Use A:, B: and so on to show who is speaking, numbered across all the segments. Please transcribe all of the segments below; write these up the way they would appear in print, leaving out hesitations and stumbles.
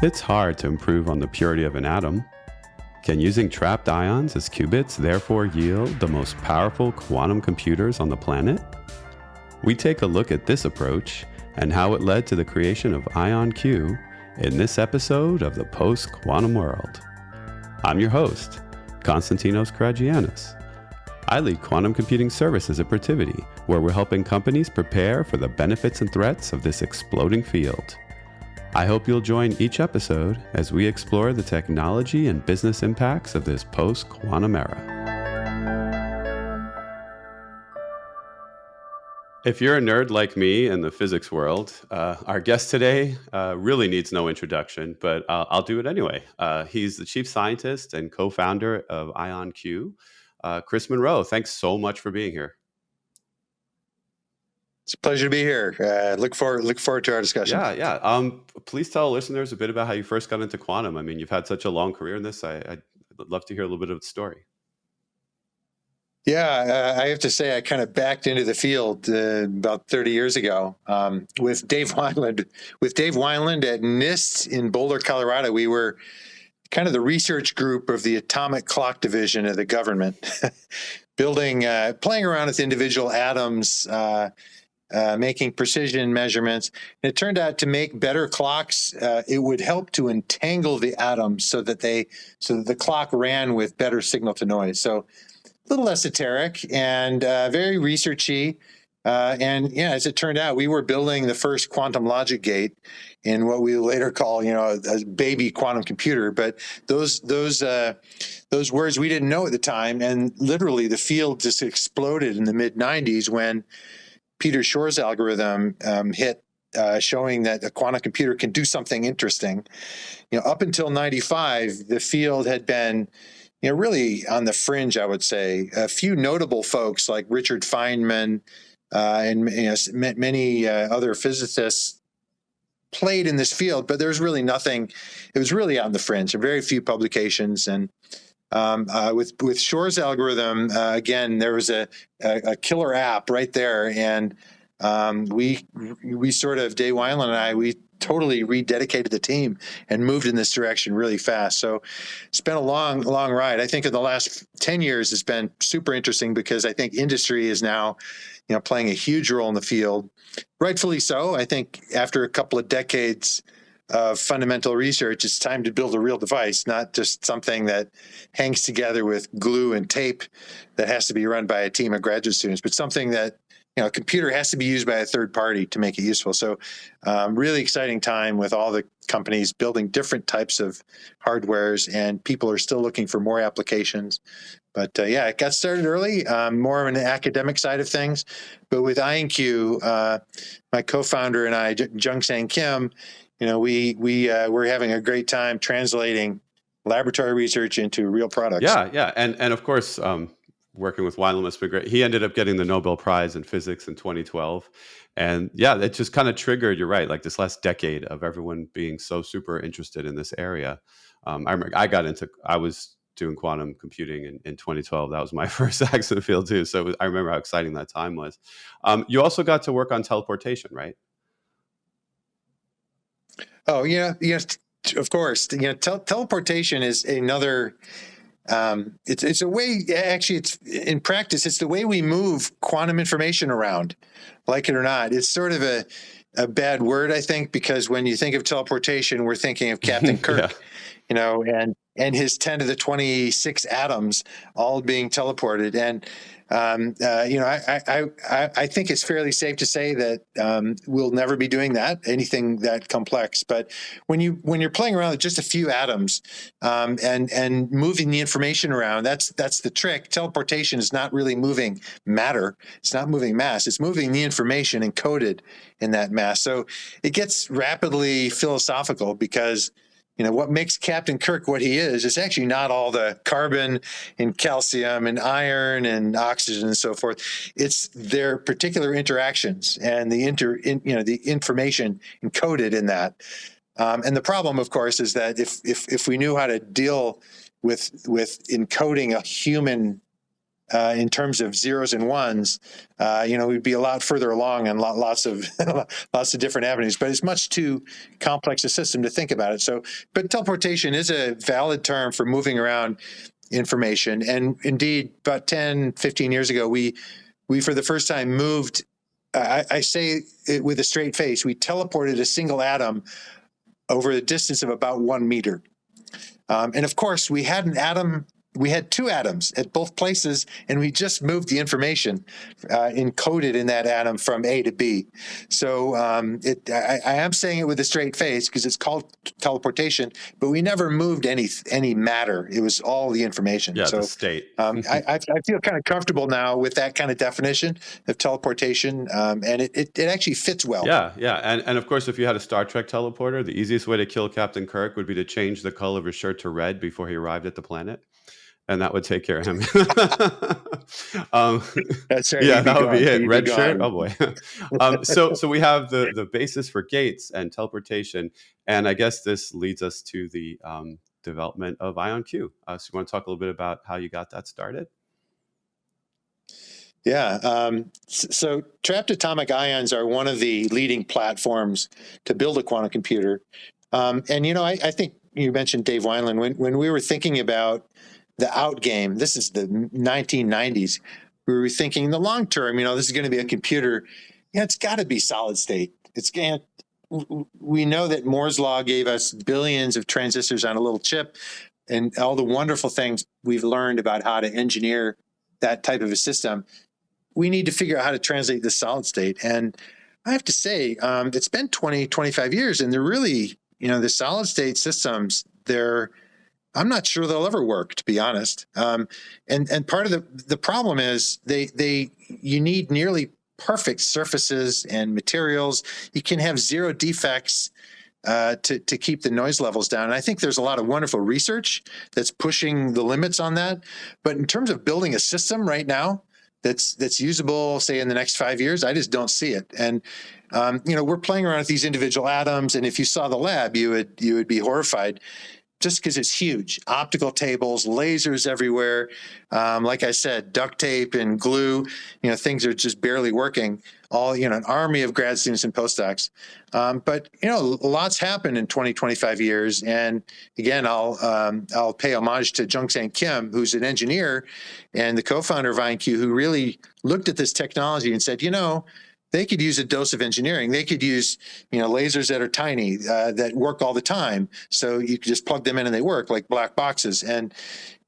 A: It's hard to improve on the purity of an atom. Can using trapped ions as qubits therefore yield the most powerful quantum computers on the planet? We take a look at this approach and how it led to the creation of IonQ in this episode of the Post-Quantum World. I'm your host, Konstantinos Karagiannis. I lead quantum computing services at Protiviti, where we're helping companies prepare for the benefits and threats of this exploding field. I hope you'll join each episode as we explore the technology and business impacts of this post-quantum era. If you're a nerd like me in the physics world, our guest today really needs no introduction, but I'll do it anyway. He's the chief scientist and co-founder of IonQ, Chris Monroe. Thanks so much for being here.
B: It's a pleasure to be here. Look forward to our discussion.
A: Yeah. Please tell listeners a bit about how you first got into quantum. I mean, you've had such a long career in this. I'd love to hear a little bit of the story.
B: Yeah, I have to say I kind of backed into the field about 30 years ago with Dave Wineland. With Dave Wineland at NIST in Boulder, Colorado, we were kind of the research group of the atomic clock division of the government, playing around with individual atoms, making precision measurements. And it turned out to make better clocks, it would help to entangle the atoms so that the clock ran with better signal to noise. So a little esoteric and very researchy. As it turned out, we were building the first quantum logic gate in what we later call, a baby quantum computer. But those words we didn't know at the time, and literally the field just exploded in the mid '90s when Peter Shor's algorithm hit, showing that a quantum computer can do something interesting. Up until '95, the field had been, really on the fringe, I would say. A few notable folks like Richard Feynman and many other physicists played in this field, but there was really nothing. It was really on the fringe. There were very few publications, and with Shor's algorithm, again, there was a killer app right there, and we sort of, Dave Wineland and I, we totally rededicated the team and moved in this direction really fast. So it's been a long ride. I think in the last 10 years, it's been super interesting because I think industry is now, playing a huge role in the field. Rightfully so. I think after a couple of decades of fundamental research, it's time to build a real device, not just something that hangs together with glue and tape that has to be run by a team of graduate students, but something that, a computer has to be used by a third party to make it useful. So really exciting time with all the companies building different types of hardwares, and people are still looking for more applications. But it got started early, more of an academic side of things. But with IonQ, my co-founder and I, Jungsang Kim, we're having a great time translating laboratory research into real products.
A: Yeah. And of course, working with Wineland has been great. He ended up getting the Nobel Prize in Physics in 2012. And it just kind of triggered, you're right, like this last decade of everyone being so super interested in this area. I remember I was doing quantum computing in 2012. That was my first access to the field too. So I remember how exciting that time was. You also got to work on teleportation, right?
B: Oh, yes, of course. Teleportation is another. It's a way. Actually, it's in practice. It's the way we move quantum information around, like it or not. It's sort of a bad word, I think, because when you think of teleportation, we're thinking of Captain Kirk, and his 10 to the 26 atoms all being teleported. And I think it's fairly safe to say that we'll never be doing anything that complex. But when you're playing around with just a few atoms and moving the information around, that's the trick. Teleportation is not really moving matter. It's not moving mass. It's moving the information encoded in that mass. So it gets rapidly philosophical because what makes Captain Kirk what he is actually not all the carbon and calcium and iron and oxygen and so forth. It's their particular interactions and the information encoded in that. And the problem, of course, is that if we knew how to deal with encoding a human in terms of zeros and ones, we'd be a lot further along and lots of lots of different avenues. But it's much too complex a system to think about it. So, but teleportation is a valid term for moving around information. And indeed, about 10, 15 years ago, we for the first time moved. I say it with a straight face. We teleported a single atom over a distance of about 1 meter. And of course, we had an atom. We had two atoms at both places, and we just moved the information encoded in that atom from A to B. So I am saying it with a straight face because it's called teleportation, but we never moved any matter. It was all the information.
A: Yeah,
B: so,
A: the state.
B: I feel kind of comfortable now with that kind of definition of teleportation, and it actually fits well.
A: Yeah. And of course, if you had a Star Trek teleporter, the easiest way to kill Captain Kirk would be to change the color of his shirt to red before he arrived at the planet. And that would take care of him.
B: That's right.
A: Yeah, that would be it. Red shirt. Oh boy. So we have the basis for gates and teleportation, and I guess this leads us to the development of IonQ. So you want to talk a little bit about how you got that started?
B: Yeah. So trapped atomic ions are one of the leading platforms to build a quantum computer. And I think you mentioned Dave Wineland when we were thinking about the out game. This is the 1990s. We were thinking in the long term, this is going to be a computer. It's got to be solid state. We know that Moore's law gave us billions of transistors on a little chip, and all the wonderful things we've learned about how to engineer that type of a system. We need to figure out how to translate this solid state. And I have to say, it's been 20, 25 years, and they're really, the solid state systems, I'm not sure they'll ever work, to be honest. And part of the problem is you need nearly perfect surfaces and materials. You can have zero defects to keep the noise levels down. And I think there's a lot of wonderful research that's pushing the limits on that. But in terms of building a system right now that's usable, say in the next 5 years, I just don't see it. And we're playing around with these individual atoms, and if you saw the lab, you would be horrified. Just because it's huge, optical tables, lasers everywhere. Like I said, duct tape and glue, things are just barely working. All, an army of grad students and postdocs. But, lots happened in 20, 25 years. And again, I'll pay homage to Jungsang Kim, who's an engineer and the co-founder of IonQ, who really looked at this technology and said, they could use a dose of engineering. They could use, lasers that are tiny, that work all the time. So you could just plug them in and they work like black boxes. And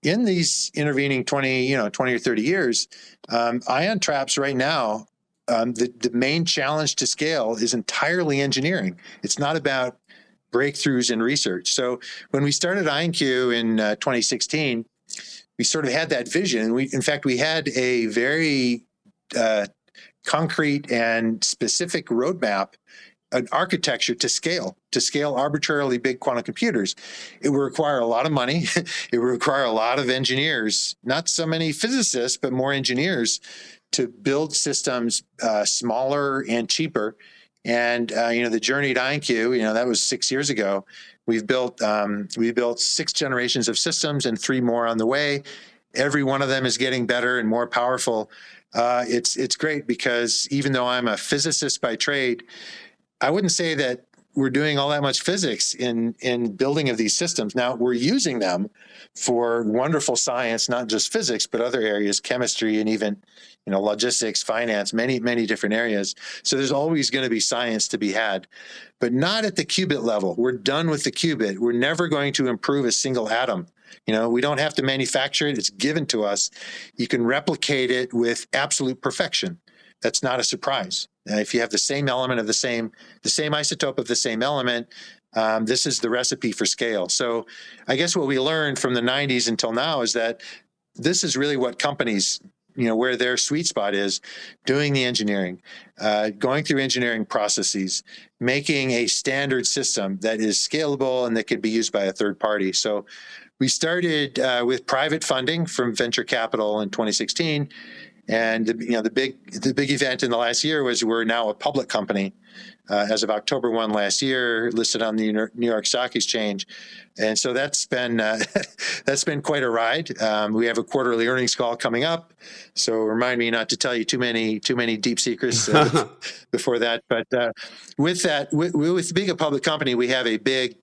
B: in these intervening 20 or 30 years, ion traps right now, the main challenge to scale is entirely engineering. It's not about breakthroughs in research. So when we started IonQ in 2016, we sort of had that vision. In fact, we had a very concrete and specific roadmap, an architecture to scale arbitrarily big quantum computers. It would require a lot of money. It would require a lot of engineers, not so many physicists, but more engineers to build systems smaller and cheaper. And, the journey at IonQ, that was 6 years ago. We built 6 generations of systems and 3 more on the way. Every one of them is getting better and more powerful. It's great because even though I'm a physicist by trade, I wouldn't say that we're doing all that much physics in building of these systems. Now we're using them for wonderful science, not just physics, but other areas, chemistry, and even logistics, finance, many, many different areas. So there's always going to be science to be had, but not at the qubit level. We're done with the qubit. We're never going to improve a single atom. We don't have to manufacture it. It's given to us. You can replicate it with absolute perfection. That's not a surprise. If you have the same element of the same isotope of the same element, this is the recipe for scale. So I guess what we learned from the 90s until now is that this is really what companies, where their sweet spot is, doing the engineering, going through engineering processes, making a standard system that is scalable and that could be used by a third party. So we started with private funding from venture capital in 2016. And the big event in the last year was we're now a public company as of October 1 last year, listed on the New York Stock Exchange. And so that's been that's been quite a ride. We have a quarterly earnings call coming up, so remind me not to tell you too many deep secrets before that. But with being a public company, we have a big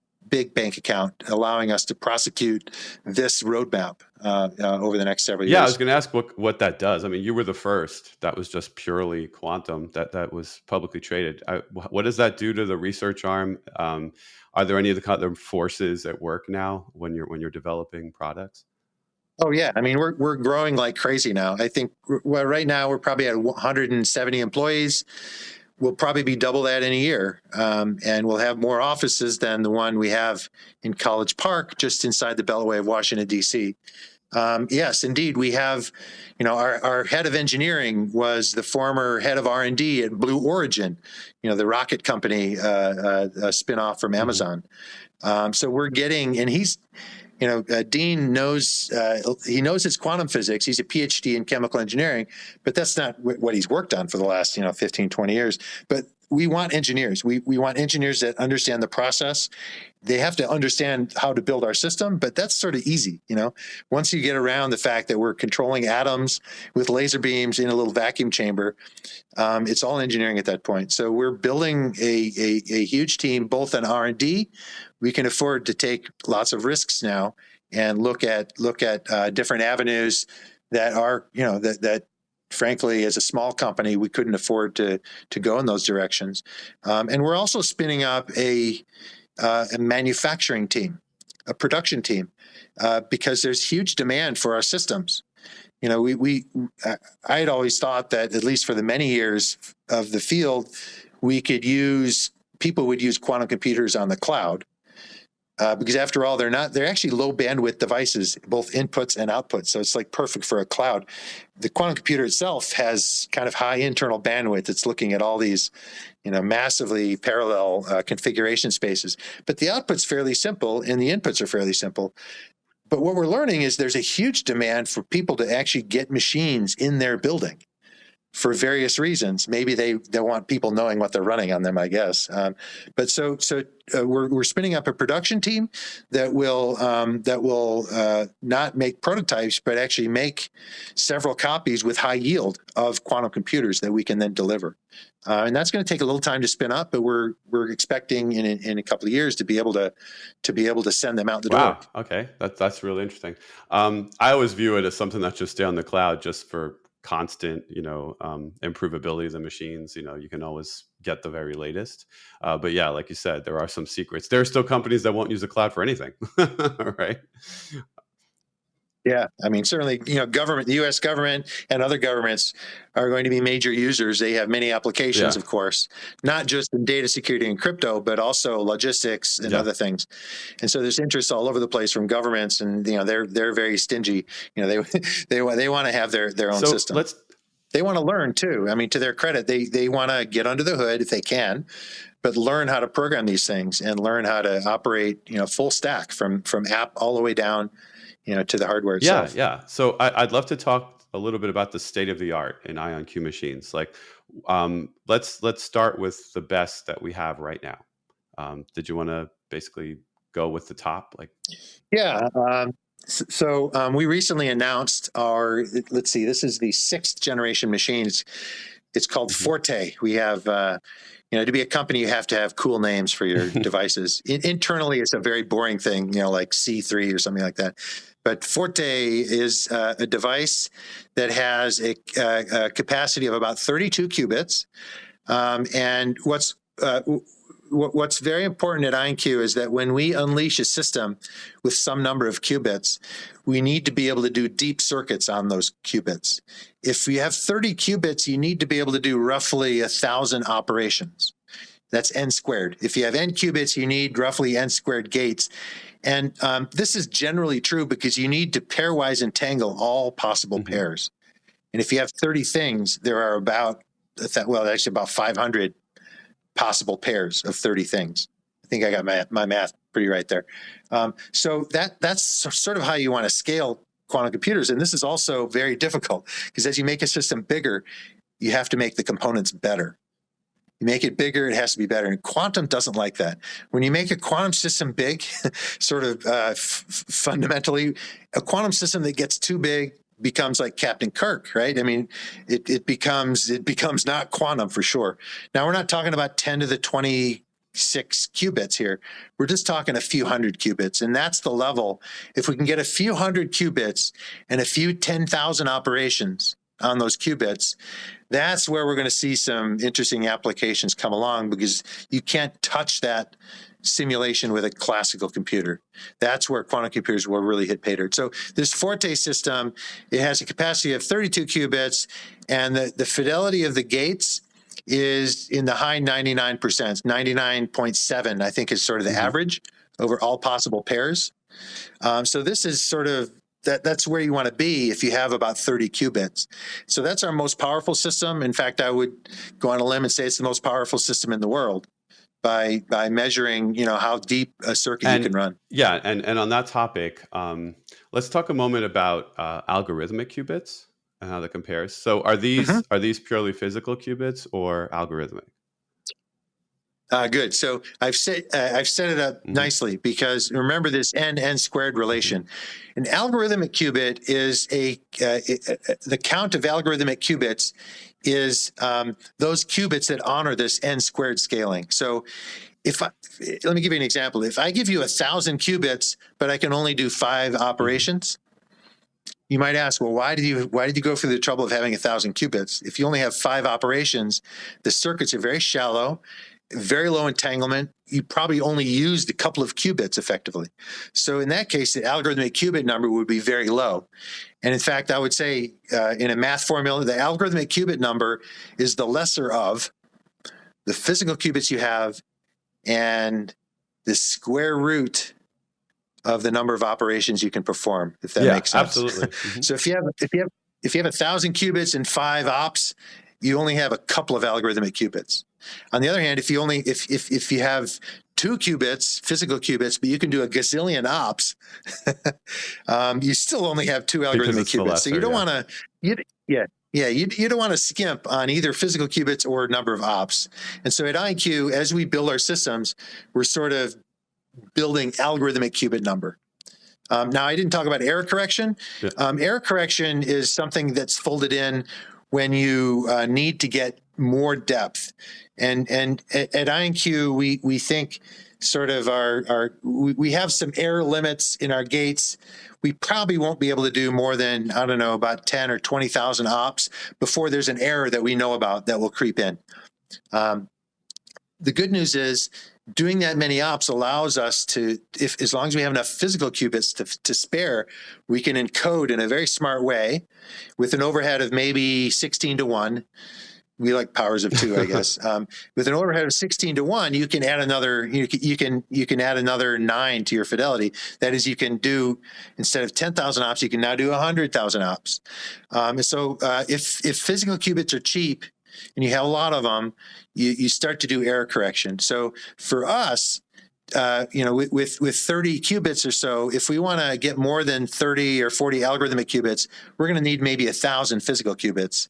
B: bank account allowing us to prosecute this roadmap over the next several years.
A: Yeah, I was going to ask what that does. I mean, you were the first that was just purely quantum that was publicly traded. What does that do to the research arm? Are there any of the other forces at work now when you're developing products?
B: Oh yeah, I mean we're growing like crazy now. I think right now we're probably at 170 employees. We'll probably be double that in a year, and we'll have more offices than the one we have in College Park, just inside the Beltway of Washington, D.C. Yes, indeed, we have. Our head of engineering was the former head of R&D at Blue Origin, the rocket company, a spinoff from Amazon. So we're getting, and he's. Dean knows he knows his quantum physics. He's a PhD in chemical engineering, but that's not what he's worked on for the last 15, 20 years. But we want engineers. We want engineers that understand the process. They have to understand how to build our system, but that's sort of easy. Once you get around the fact that we're controlling atoms with laser beams in a little vacuum chamber, it's all engineering at that point. So we're building a huge team, both in R&D. We can afford to take lots of risks now and look at different avenues that are, that frankly, as a small company, we couldn't afford to go in those directions. And we're also spinning up a manufacturing team, a production team, because there's huge demand for our systems. I had always thought that, at least for the many years of the field, people would use quantum computers on the cloud. Because after all, they're actually low bandwidth devices, both inputs and outputs. So it's like perfect for a cloud. The quantum computer itself has kind of high internal bandwidth. It's looking at all these, massively parallel configuration spaces. But the output's fairly simple and the inputs are fairly simple. But what we're learning is there's a huge demand for people to actually get machines in their building for various reasons. Maybe they want people knowing what they're running on them, I guess. But so we're spinning up a production team that will not make prototypes, but actually make several copies with high yield of quantum computers that we can then deliver. And that's going to take a little time to spin up, but we're expecting in a couple of years to be able to send them out the door.
A: Wow. Okay, that's really interesting. I always view it as something that's just stay on the cloud, just for constant, improvability of the machines. You can always get the very latest. But yeah, like you said, there are some secrets. There are still companies that won't use the cloud for anything, right?
B: Yeah, I mean, certainly, the U.S. government and other governments are going to be major users. They have many applications, of course, not just in data security and crypto, but also logistics and other things. And so there's interest all over the place from governments, and they're very stingy. They want to have their own system. They want to learn too. I mean, to their credit, they want to get under the hood if they can, but learn how to program these things and learn how to operate, full stack from app all the way down, to the hardware itself.
A: Yeah. So I'd love to talk a little bit about the state of the art in IonQ machines. Like, let's start with the best that we have right now. Did you want to basically go with the top?
B: Yeah. So we recently announced let's see, this is the 6th generation machine. It's called Forte. We have, to be a company, you have to have cool names for your devices. Internally, it's a very boring thing, like C3 or something like that. But Forte is a device that has a capacity of about 32 qubits. And what's very important at IonQ is that when we unleash a system with some number of qubits, we need to be able to do deep circuits on those qubits. If you have 30 qubits, you need to be able to do roughly 1,000 operations. That's n squared. If you have n qubits, you need roughly n squared gates. And this is generally true because you need to pairwise entangle all possible pairs. And if you have 30 things, there are about 500 possible pairs of 30 things. I think I got my math pretty right there. So that's sort of how you want to scale quantum computers. And this is also very difficult because as you make a system bigger, you have to make the components better. You make it bigger, it has to be better. And quantum doesn't like that. When you make a quantum system big, sort of fundamentally, a quantum system that gets too big becomes like Captain Kirk, right? I mean, it becomes not quantum for sure. Now, we're not talking about 10 to the 26 qubits here. We're just talking a few hundred qubits. And that's the level. If we can get a few hundred qubits and a few 10,000 operations on those qubits, that's where we're going to see some interesting applications come along, because you can't touch that simulation with a classical computer. That's where quantum computers will really hit pay dirt. So this Forte system, it has a capacity of 32 qubits, and the fidelity of the gates is in the high 99%, 99.7, I think is sort of the average over all possible pairs. So this is sort of, that's where you want to be if you have about 30 qubits. So that's our most powerful system. In fact, I would go on a limb and say it's the most powerful system in the world by measuring, how deep a circuit you can run.
A: Yeah, and on that topic, let's talk a moment about algorithmic qubits and how that compares. So are these purely physical qubits or algorithmic?
B: Good. So I've set it up nicely, because remember this n squared relation. An algorithmic qubit is the count of algorithmic qubits is those qubits that honor this n squared scaling. So let me give you an example. If I give you 1,000 qubits, but I can only do 5 operations, you might ask, well, why did you go through the trouble of having 1,000 qubits? If you only have 5 operations, the circuits are very shallow, very low entanglement. You probably only used a couple of qubits effectively. So in that case, the algorithmic qubit number would be very low. And in fact, I would say in a math formula, the algorithmic qubit number is the lesser of the physical qubits you have and the square root of the number of operations you can perform, if that makes sense.
A: Absolutely.
B: So if you have 1,000 qubits and 5 ops, you only have a couple of algorithmic qubits. On the other hand, if you have 2 qubits, physical qubits, but you can do a gazillion ops, you still only have 2 algorithmic qubits. Lesser, so you don't want to, you don't want to skimp on either physical qubits or number of ops. And so at IonQ, as we build our systems, we're sort of building algorithmic qubit number. Now, I didn't talk about error correction. Yeah. Error correction is something that's folded in when you need to get more depth. And at IonQ, we think sort of we have some error limits in our gates. We probably won't be able to do more than, I don't know, about 10 or 20,000 ops before there's an error that we know about that will creep in. The good news is doing that many ops allows us to, as long as we have enough physical qubits to spare, we can encode in a very smart way with an overhead of maybe 16 to 1. We like powers of 2, I guess. With an overhead of 16 to 1, you can add another. You can add another 9 to your fidelity. That is, you can do, instead of 10,000 ops, you can now do 100,000 ops. So if physical qubits are cheap and you have a lot of them, you start to do error correction. So for us, with 30 qubits or so, if we want to get more than 30 or 40 algorithmic qubits, we're going to need maybe 1,000 physical qubits.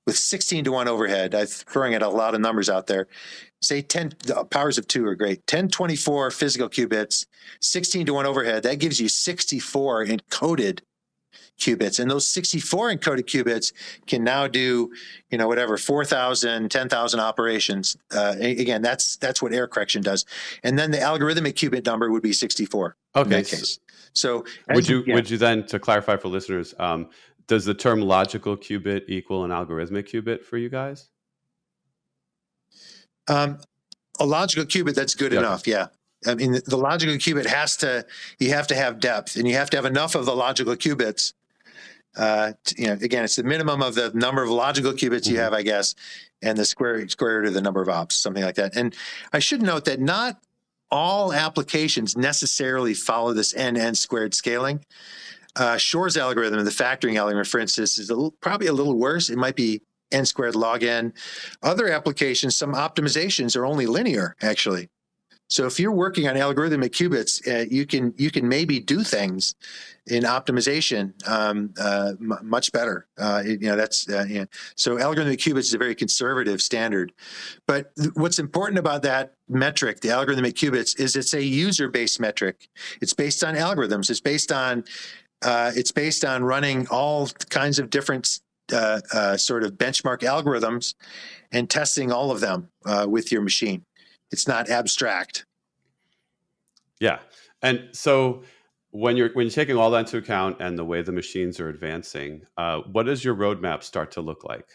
B: With 16 to 1 overhead, I'm throwing at a lot of numbers out there. Say 10, the powers of 2 are great. 1024 physical qubits, 16 to 1 overhead, that gives you 64 encoded qubits. And those 64 encoded qubits can now do, 4,000, 10,000 operations. Again, that's what error correction does. And then the algorithmic qubit number would be 64 in that case. So
A: would you then, to clarify for listeners, does the term logical qubit equal an algorithmic qubit for you guys?
B: A logical qubit, that's good enough, yeah. I mean, the logical qubit you have to have depth, and you have to have enough of the logical qubits. Again, it's the minimum of the number of logical qubits you have, I guess, and the square root of the number of ops, something like that. And I should note that not all applications necessarily follow this n squared scaling. Shor's algorithm, the factoring algorithm, for instance, is probably a little worse. It might be n squared log n. Other applications, some optimizations are only linear, actually. So if you're working on algorithmic qubits, you can maybe do things in optimization much better. So algorithmic qubits is a very conservative standard. But what's important about that metric, the algorithmic qubits, is it's a user-based metric. It's based on algorithms. It's based on running all kinds of different sort of benchmark algorithms and testing all of them with your machine. It's not abstract.
A: Yeah. And so when you're taking all that into account and the way the machines are advancing, what does your roadmap start to look like?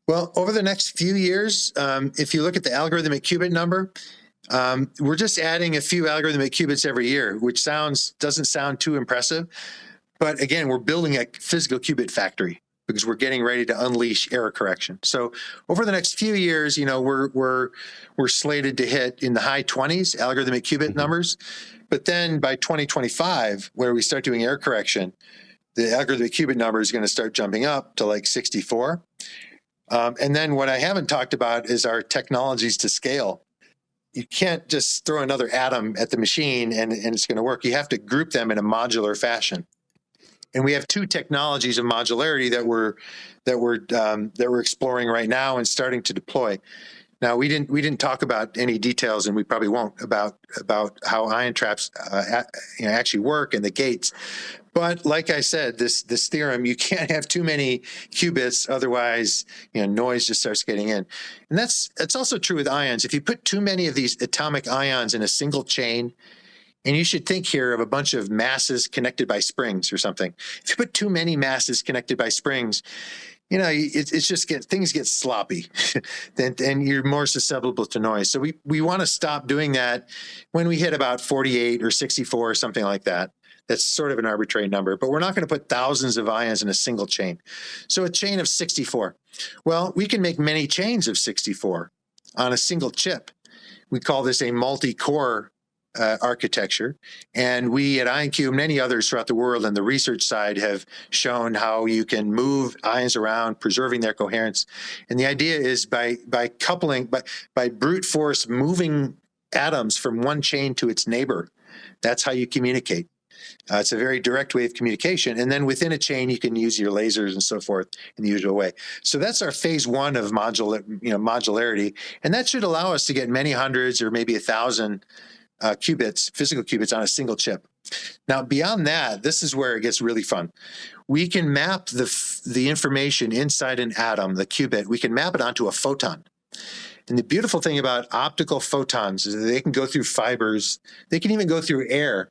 B: Well, over the next few years, if you look at the algorithmic qubit number, we're just adding a few algorithmic qubits every year, which doesn't sound too impressive. But again, we're building a physical qubit factory because we're getting ready to unleash error correction. So over the next few years, we're slated to hit in the high 20s algorithmic qubit numbers. But then by 2025, where we start doing error correction, the algorithmic qubit number is going to start jumping up to like 64. And then what I haven't talked about is our technologies to scale. You can't just throw another atom at the machine and it's going to work. You have to group them in a modular fashion. And we have two technologies of modularity that we're exploring right now and starting to deploy. Now we didn't talk about any details, and we probably won't about how ion traps actually work and the gates. But like I said, this theorem, you can't have too many qubits, otherwise noise just starts getting in. And that's also true with ions. If you put too many of these atomic ions in a single chain, and you should think here of a bunch of masses connected by springs or something. If you put too many masses connected by springs, it's just things get sloppy, and you're more susceptible to noise. So we want to stop doing that when we hit about 48 or 64 or something like that. That's sort of an arbitrary number, but we're not going to put thousands of ions in a single chain. So a chain of 64. Well, we can make many chains of 64 on a single chip. We call this a multi-core architecture. And we at IonQ, many others throughout the world on the research side have shown how you can move ions around, preserving their coherence. And the idea is by coupling, by brute force moving atoms from one chain to its neighbor, that's how you communicate. It's a very direct way of communication. And then within a chain, you can use your lasers and so forth in the usual way. So that's our phase one of modularity. And that should allow us to get many hundreds or maybe 1,000 qubits, physical qubits on a single chip. Now, beyond that, this is where it gets really fun. We can map the information inside an atom, the qubit, we can map it onto a photon. And the beautiful thing about optical photons is that they can go through fibers, they can even go through air,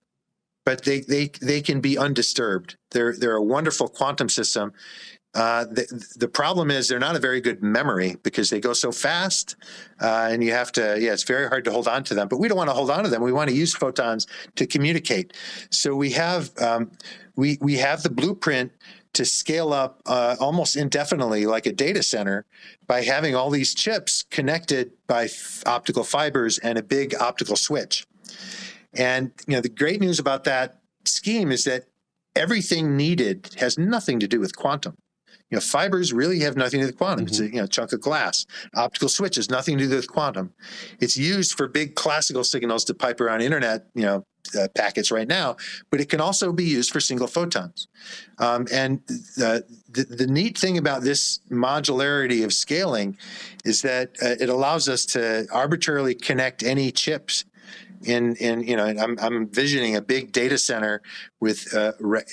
B: but they can be undisturbed. They're a wonderful quantum system. The problem is they're not a very good memory because they go so fast, and you have to, it's very hard to hold on to them. But we don't want to hold on to them. We want to use photons to communicate. So we have we have the blueprint to scale up almost indefinitely, like a data center, by having all these chips connected by optical fibers and a big optical switch. And the great news about that scheme is that everything needed has nothing to do with quantum. Fibers really have nothing to do with quantum. It's a chunk of glass. Optical switch has nothing to do with quantum. It's used for big classical signals to pipe around internet, packets right now, but it can also be used for single photons. And the neat thing about this modularity of scaling is that it allows us to arbitrarily connect any chips. I'm envisioning a big data center with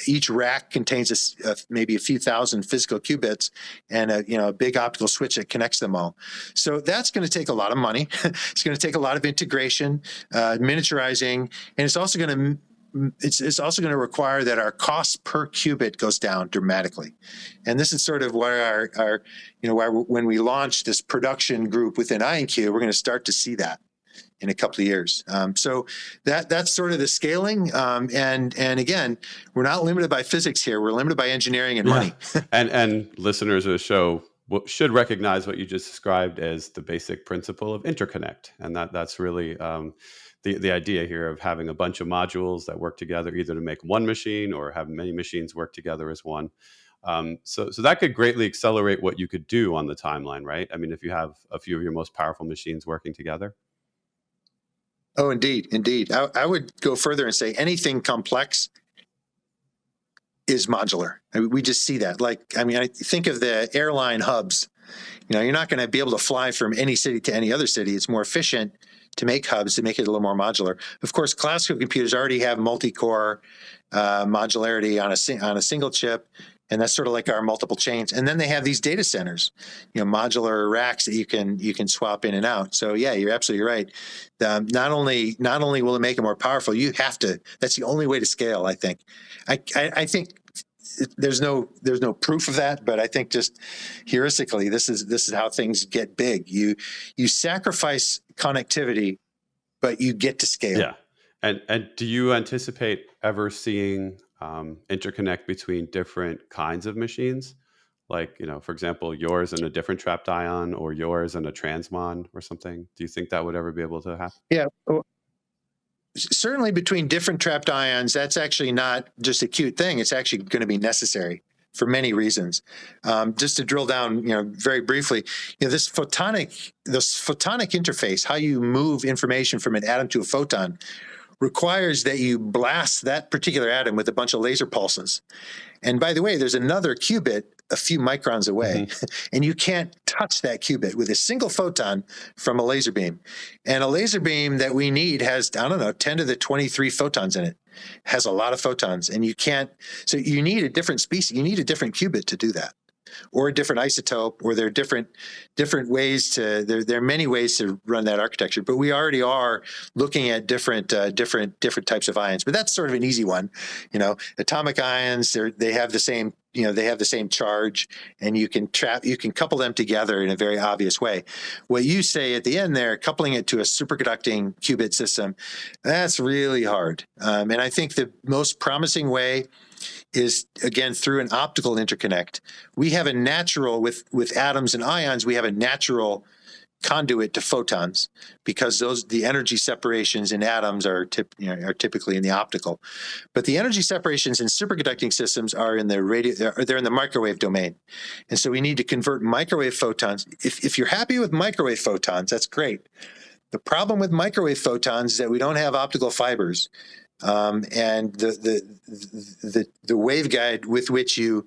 B: each rack contains maybe a few thousand physical qubits and a big optical switch that connects them all. So that's going to take a lot of money. It's going to take a lot of integration, miniaturizing, and it's also going to require that our cost per qubit goes down dramatically. And this is sort of where when we launch this production group within IonQ, we're going to start to see that in a couple of years. So that's sort of the scaling. And again, we're not limited by physics here. We're limited by engineering and money.
A: and listeners of the show should recognize what you just described as the basic principle of interconnect. And that's really the idea here of having a bunch of modules that work together, either to make one machine or have many machines work together as one. So that could greatly accelerate what you could do on the timeline, right? I mean, if you have a few of your most powerful machines working together.
B: Oh, indeed. I would go further and say anything complex is modular. I mean, we just see that. I think of the airline hubs. You're not going to be able to fly from any city to any other city. It's more efficient to make hubs, to make it a little more modular. Of course, classical computers already have multi-core modularity on a single chip, and that's sort of like our multiple chains. And then they have these data centers, modular racks that you can swap in and out. So yeah, you're absolutely right. Not only will it make it more powerful, you have to. That's the only way to scale, I think. I think there's no proof of that, but I think just heuristically, this is how things get big. You sacrifice connectivity, but you get to scale.
A: Yeah. And do you anticipate ever seeing interconnect between different kinds of machines? Like, for example, yours and a different trapped ion, or yours and a transmon or something? Do you think that would ever be able to happen?
B: Yeah. Certainly between different trapped ions, that's actually not just a cute thing. It's actually going to be necessary for many reasons. Just to drill down, very briefly, this photonic interface, how you move information from an atom to a photon, requires that you blast that particular atom with a bunch of laser pulses. And by the way, there's another qubit a few microns away, and you can't touch that qubit with a single photon from a laser beam. And a laser beam that we need has, 10 to the 23 photons in it. Has a lot of photons, and you can't. So you need a different species. You need a different qubit to do that, or a different isotope, or there are different ways to. There are many ways to run that architecture. But we already are looking at different types of ions. But that's sort of an easy one. Atomic ions. They have the same. They have the same charge, and you can couple them together in a very obvious way. What you say at the end there, coupling it to a superconducting qubit system, that's really hard. And I think the most promising way is, again, through an optical interconnect. We have a natural, with atoms and ions, we have a natural conduit to photons, because the energy separations in atoms are typically in the optical, but the energy separations in superconducting systems are in they're in the microwave domain, and so we need to convert microwave photons. If you're happy with microwave photons, that's great. The problem with microwave photons is that we don't have optical fibers, and the waveguide with which you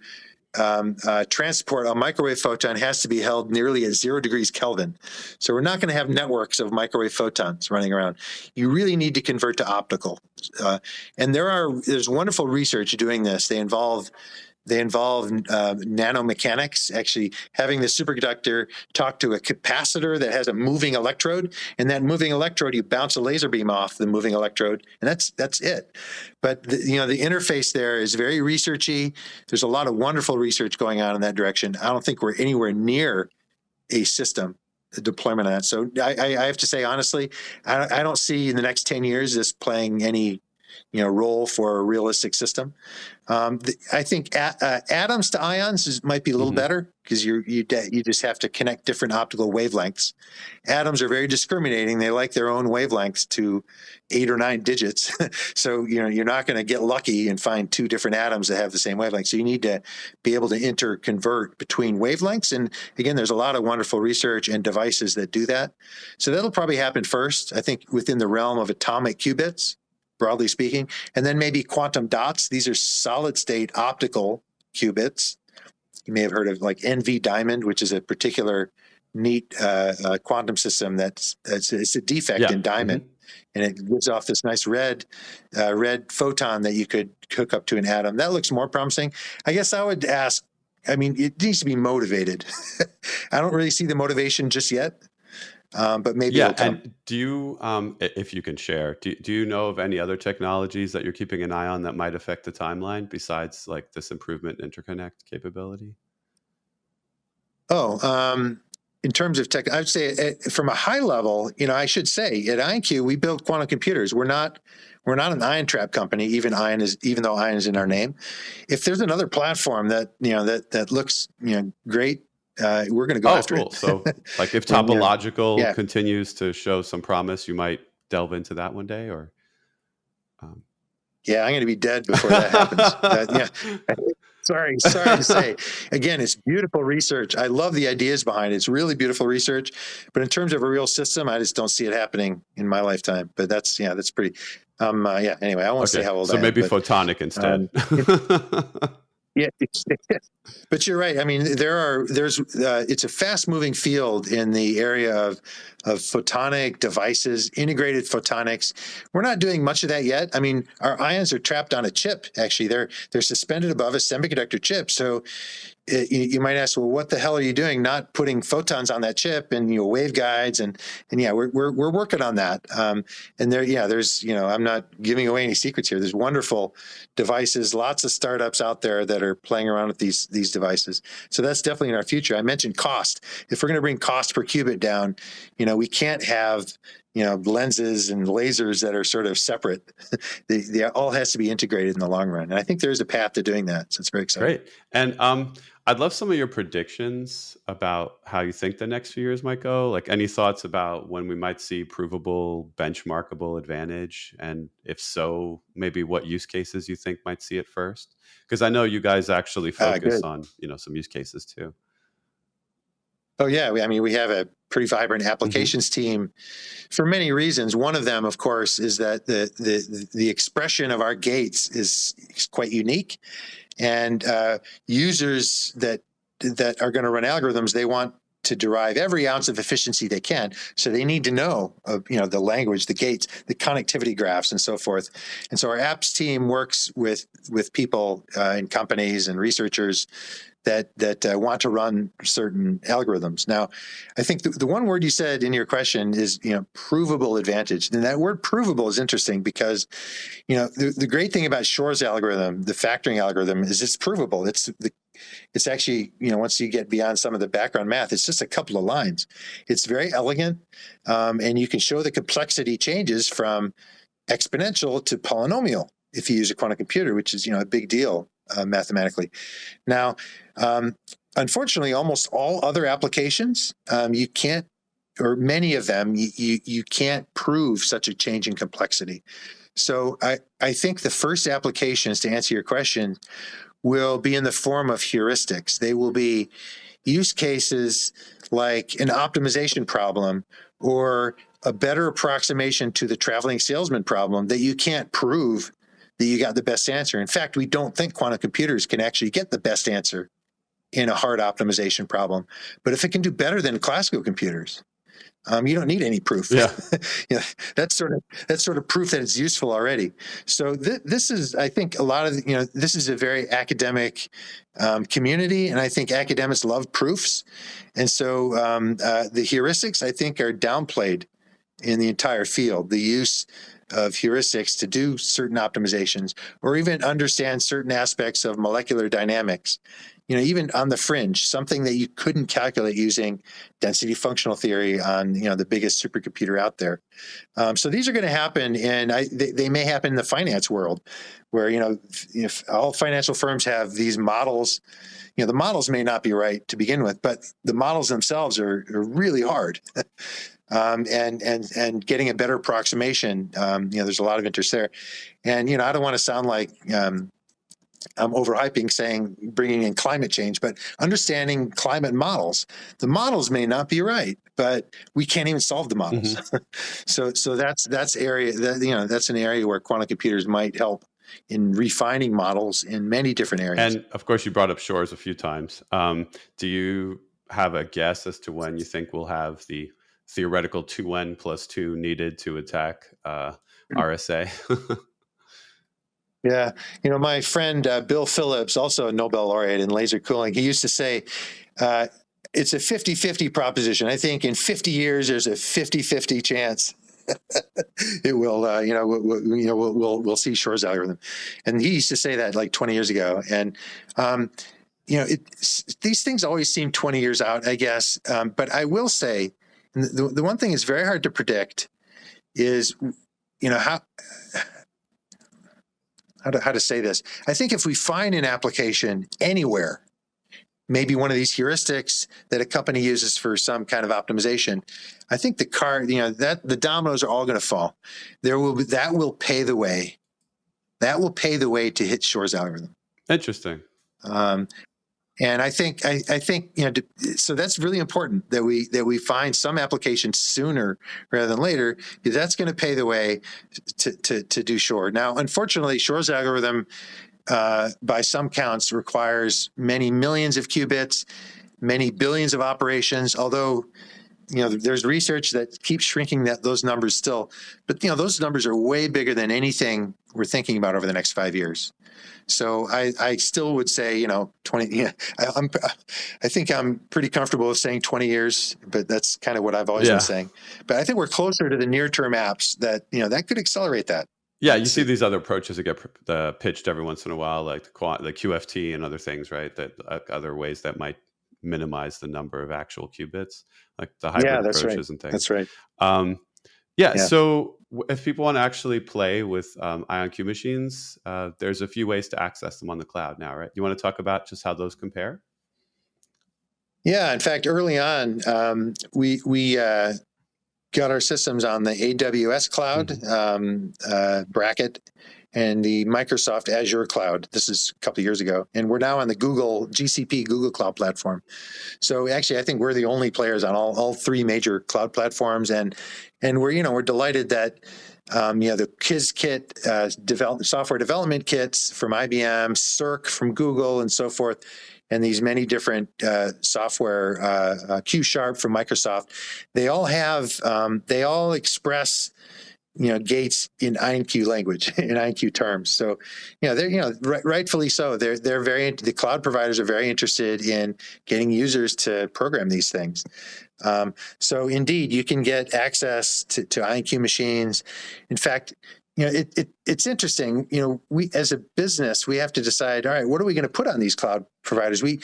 B: transport a microwave photon has to be held nearly at 0 degrees Kelvin. So we're not going to have networks of microwave photons running around. You really need to convert to optical. And there's wonderful research doing this. They involve nanomechanics, actually having the superconductor talk to a capacitor that has a moving electrode, and that moving electrode, you bounce a laser beam off the moving electrode, and that's it. But the interface there is very researchy. There's a lot of wonderful research going on in that direction. I don't think we're anywhere near a system deployment on that. So I have to say, honestly, I don't see in the next 10 years this playing any role for a realistic system. I think atoms to ions might be a little better, because you just have to connect different optical wavelengths. Atoms are very discriminating; they like their own wavelengths to 8 or 9 digits. So you're not going to get lucky and find 2 different atoms that have the same wavelength. So you need to be able to interconvert between wavelengths. And again, there's a lot of wonderful research and devices that do that. So that'll probably happen first, I think, within the realm of atomic qubits, broadly speaking, and then maybe quantum dots. These are solid-state optical qubits. You may have heard of like NV diamond, which is a particular neat quantum system it's a defect in diamond, and it gives off this nice red photon that you could hook up to an atom. That looks more promising. I guess I would ask. I mean, it needs to be motivated. I don't really see the motivation just yet. But maybe it'll come.
A: And do you, if you can share, do you know of any other technologies that you're keeping an eye on that might affect the timeline besides like this improvement in interconnect capability?
B: In terms of tech, I'd say from a high level, I should say at IonQ we build quantum computers. We're not an ion trap company, even though ion is in our name. If there's another platform that that looks great, we're going to go after it.
A: So like if topological continues to show some promise, you might delve into that one day, or?
B: Yeah, I'm going to be dead before that happens. Sorry to say. Again, it's beautiful research. I love the ideas behind it. It's really beautiful research. But in terms of a real system, I just don't see it happening in my lifetime. But that's pretty. Anyway, I won't say how old I am.
A: So maybe photonic instead.
B: Yeah, but you're right. I mean, it's a fast moving field in the area of photonic devices, integrated photonics. We're not doing much of that yet. I mean, our ions are trapped on a chip. Actually, they're suspended above a semiconductor chip. So you might ask, well, what the hell are you doing? Not putting photons on that chip and waveguides and we're working on that. And there's I'm not giving away any secrets here. There's wonderful devices, lots of startups out there that are playing around with these devices. So that's definitely in our future. I mentioned cost. If we're going to bring cost per qubit down, we can't have lenses and lasers that are sort of separate. They all has to be integrated in the long run. And I think there's a path to doing that. So it's very exciting.
A: Great. And I'd love some of your predictions about how you think the next few years might go. Like any thoughts about when we might see provable, benchmarkable advantage? And if so, maybe what use cases you think might see it first? Because I know you guys actually focus on, some use cases too.
B: Oh, yeah. We have a pretty vibrant applications team for many reasons. One of them, of course, is that the expression of our gates is quite unique. And users that are going to run algorithms, they want to derive every ounce of efficiency they can. So they need to know, the language, the gates, the connectivity graphs, and so forth. And so our apps team works with people in companies and researchers that want to run certain algorithms. Now, I think the one word you said in your question is, provable advantage. And that word provable is interesting because, the great thing about Shor's algorithm, the factoring algorithm, is it's provable. It's actually, once you get beyond some of the background math, it's just a couple of lines. It's very elegant, and you can show the complexity changes from exponential to polynomial if you use a quantum computer, which is, a big deal mathematically. Now, unfortunately, almost all other applications, you can't, or many of them, you can't prove such a change in complexity. So I think the first applications, to answer your question, will be in the form of heuristics. They will be use cases like an optimization problem or a better approximation to the traveling salesman problem that you can't prove that you got the best answer. In fact, we don't think quantum computers can actually get the best answer in a hard optimization problem. But if it can do better than classical computers, you don't need any proof.
A: Yeah.
B: That's sort of proof that it's useful already. So this is, I think, a lot of this is a very academic community, and I think academics love proofs, and so the heuristics, I think, are downplayed in the entire field. The use of heuristics to do certain optimizations or even understand certain aspects of molecular dynamics, even on the fringe, something that you couldn't calculate using density functional theory on, the biggest supercomputer out there. So these are going to happen, and they may happen in the finance world where, if all financial firms have these models, the models may not be right to begin with, but the models themselves are really hard. And getting a better approximation, there's a lot of interest there. And, I don't want to sound like I'm overhyping saying bringing in climate change, but understanding climate models. The models may not be right, but we can't even solve the models. So that's area that, that's an area where quantum computers might help in refining models in many different areas.
A: And of course, you brought up Shor's a few times. Do you have a guess as to when you think we'll have the theoretical 2n plus 2 needed to attack RSA?
B: Yeah. My friend Bill Phillips, also a Nobel laureate in laser cooling, he used to say, it's a 50-50 proposition. I think in 50 years, there's a 50-50 chance it will, we'll see Shor's algorithm. And he used to say that like 20 years ago. And, these things always seem 20 years out, I guess. But I will say, the one thing that's very hard to predict is, how to say this. I think if we find an application anywhere, maybe one of these heuristics that a company uses for some kind of optimization, I think that the dominoes are all going to fall. That will pay the way. That will pay the way to hit Shor's algorithm.
A: Interesting.
B: And I think so that's really important that we find some applications sooner rather than later, because that's going to pay the way to do Shor. Now, unfortunately, Shor's algorithm, by some counts, requires many millions of qubits, many billions of operations, although there's research that keeps shrinking those numbers still. But those numbers are way bigger than anything we're thinking about over the next 5 years. So I still would say 20. Yeah, I think I'm pretty comfortable with saying 20 years, but that's kind of what I've always been saying. But I think we're closer to the near-term apps that that could accelerate that.
A: Yeah, you see these other approaches that get pitched every once in a while, like the QFT and other things, right? That other ways that might minimize the number of actual qubits, like the hybrid approaches and things.
B: That's right.
A: So if people want to actually play with IonQ machines, there's a few ways to access them on the cloud now, right? You want to talk about just how those compare?
B: Yeah, in fact, early on, we got our systems on the AWS cloud bracket and the Microsoft Azure cloud. This is a couple of years ago. And we're now on the GCP Google Cloud platform. So actually, I think we're the only players on all three major cloud platforms. And we're delighted that the Qiskit software development kits from IBM, Circ from Google, and so forth, and these many different software, Q# from Microsoft, they all express gates in IonQ language, in IonQ terms. So, rightfully so. The cloud providers are very interested in getting users to program these things. So indeed, you can get access to IonQ machines. In fact, it's interesting. We as a business, we have to decide, all right, what are we going to put on these cloud providers? We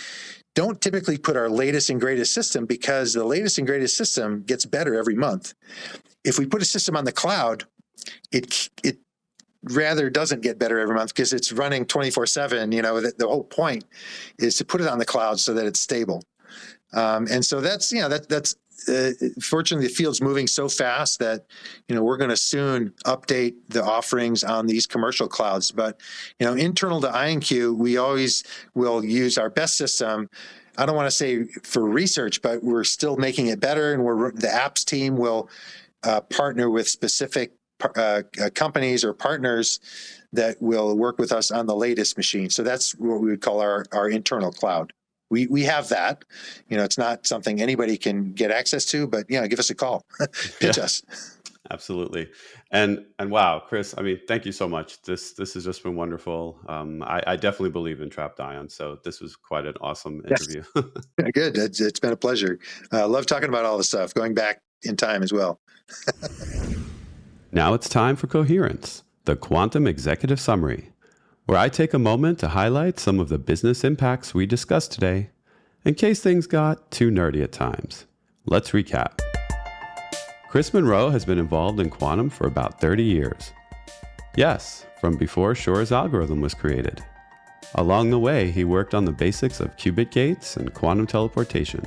B: don't typically put our latest and greatest system, because the latest and greatest system gets better every month. If we put a system on the cloud, it rather doesn't get better every month, because it's running 24/7. The whole point is to put it on the cloud so that it's stable. And so that's fortunately, the field's moving so fast that we're going to soon update the offerings on these commercial clouds. But internal to IonQ, we always will use our best system. I don't want to say for research, but we're still making it better, and the apps team will partner with specific companies or partners that will work with us on the latest machine. So that's what we would call our internal cloud. We have that. It's not something anybody can get access to, but give us a call, pitch us.
A: Absolutely. And wow, Chris, thank you so much. This has just been wonderful. I definitely believe in trapped ions. So this was quite an awesome interview.
B: Good. It's been a pleasure. Love talking about all this stuff, going back in time as well.
A: Now it's time for Coherence, the Quantum Executive Summary, where I take a moment to highlight some of the business impacts we discussed today, in case things got too nerdy at times. Let's recap. Chris Monroe has been involved in quantum for about 30 years. Yes, from before Shor's algorithm was created. Along the way, he worked on the basics of qubit gates and quantum teleportation,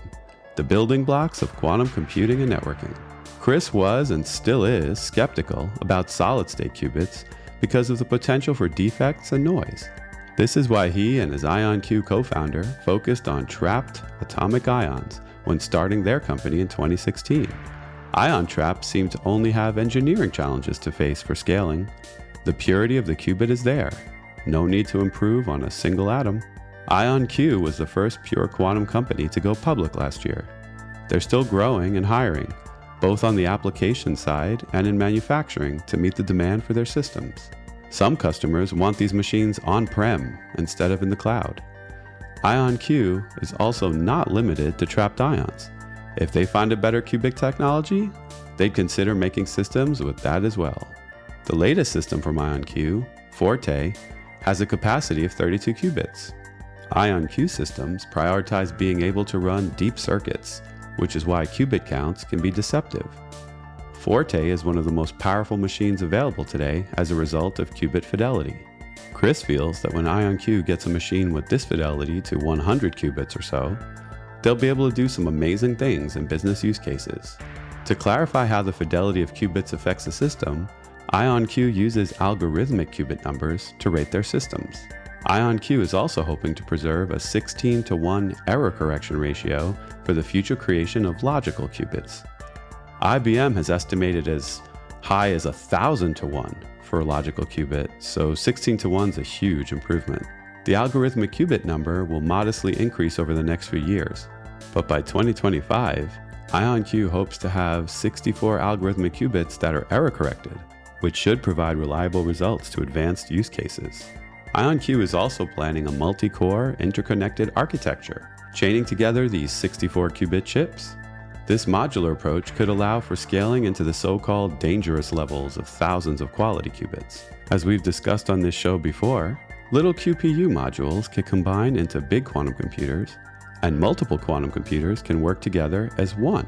A: the building blocks of quantum computing and networking. Chris was and still is skeptical about solid-state qubits because of the potential for defects and noise. This is why he and his IonQ co-founder focused on trapped atomic ions when starting their company in 2016. Ion traps seem to only have engineering challenges to face for scaling. The purity of the qubit is there. No need to improve on a single atom. IonQ was the first pure quantum company to go public last year. They're still growing and hiring, both on the application side and in manufacturing to meet the demand for their systems. Some customers want these machines on-prem instead of in the cloud. IonQ is also not limited to trapped ions. If they find a better qubit technology, they'd consider making systems with that as well. The latest system from IonQ, Forte, has a capacity of 32 qubits. IonQ systems prioritize being able to run deep circuits, which is why qubit counts can be deceptive. Forte is one of the most powerful machines available today as a result of qubit fidelity. Chris feels that when IonQ gets a machine with this fidelity to 100 qubits or so, they'll be able to do some amazing things in business use cases. To clarify how the fidelity of qubits affects the system, IonQ uses algorithmic qubit numbers to rate their systems. IonQ is also hoping to preserve a 16:1 error correction ratio for the future creation of logical qubits. IBM has estimated as high as 1,000:1 for a logical qubit, so 16:1 is a huge improvement. The algorithmic qubit number will modestly increase over the next few years, but by 2025, IonQ hopes to have 64 algorithmic qubits that are error corrected, which should provide reliable results to advanced use cases. IonQ is also planning a multi-core interconnected architecture, chaining together these 64 qubit chips. This modular approach could allow for scaling into the so-called dangerous levels of thousands of quality qubits. As we've discussed on this show before, little QPU modules can combine into big quantum computers, and multiple quantum computers can work together as one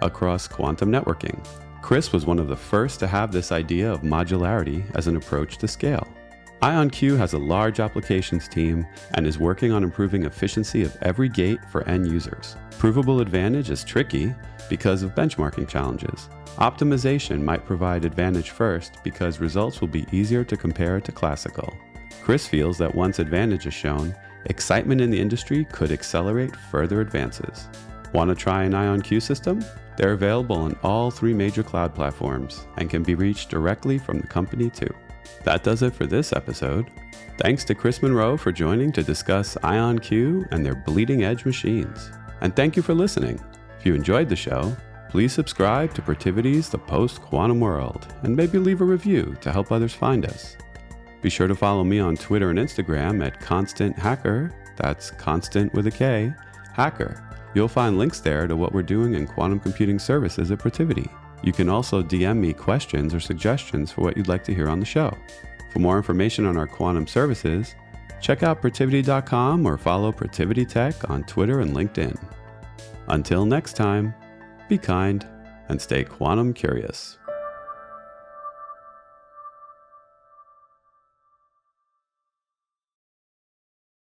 A: across quantum networking. Chris was one of the first to have this idea of modularity as an approach to scale. IonQ has a large applications team and is working on improving efficiency of every gate for end users. Provable advantage is tricky because of benchmarking challenges. Optimization might provide advantage first because results will be easier to compare to classical. Chris feels that once advantage is shown, excitement in the industry could accelerate further advances. Want to try an IonQ system? They're available on all 3 major cloud platforms and can be reached directly from the company too. That does it for this episode. Thanks to Chris Monroe for joining to discuss IonQ and their bleeding edge machines. And thank you for listening. If you enjoyed the show, please subscribe to Protivity's The Post-Quantum World and maybe leave a review to help others find us. Be sure to follow me on Twitter and Instagram at ConstantHacker, that's constant with a K, hacker. You'll find links there to what we're doing in quantum computing services at Protivity. You can also DM me questions or suggestions for what you'd like to hear on the show. For more information on our quantum services, check out Protivity.com or follow Protivity Tech on Twitter and LinkedIn. Until next time, be kind and stay quantum curious.